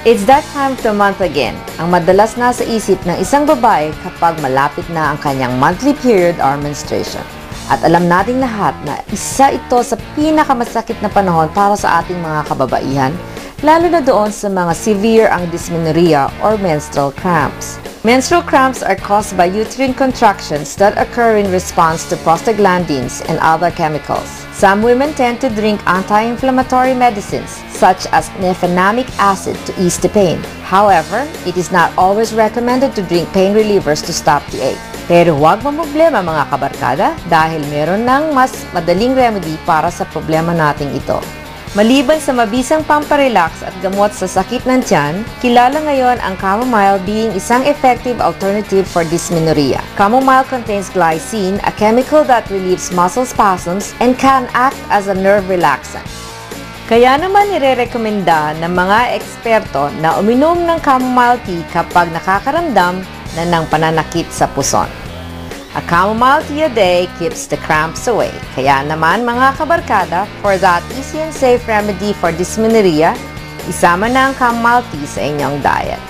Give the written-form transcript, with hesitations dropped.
It's that time of the month again, ang madalas nasa isip ng isang babae kapag malapit na ang kanyang monthly period or menstruation. At alam nating lahat na isa ito sa pinakamasakit na panahon para sa ating mga kababaihan, lalo na doon sa mga severe ang dysmenorrhea or menstrual cramps. Menstrual cramps are caused by uterine contractions that occur in response to prostaglandins and other chemicals. Some women tend to drink anti-inflammatory medicines such as nifenamic acid to ease the pain. However, it is not always recommended to drink pain relievers to stop the ache. Pero huwag mamblema mga kabarkada dahil meron ng mas madaling remedy para sa problema nating ito. Maliban sa mabisang pamparelax at gamot sa sakit ng tiyan, kilala ngayon ang chamomile being isang effective alternative for dysmenorrhea. Chamomile contains glycine, a chemical that relieves muscle spasms and can act as a nerve relaxant. Kaya naman nire-rekomenda ng mga eksperto na uminom ng chamomile tea kapag nakakaramdam na ng pananakit sa puson. A chamomile tea a day keeps the cramps away. Kaya naman mga kabarkada, for that easy and safe remedy for dysmenorrhea, isama na ang chamomile tea sa inyong diet.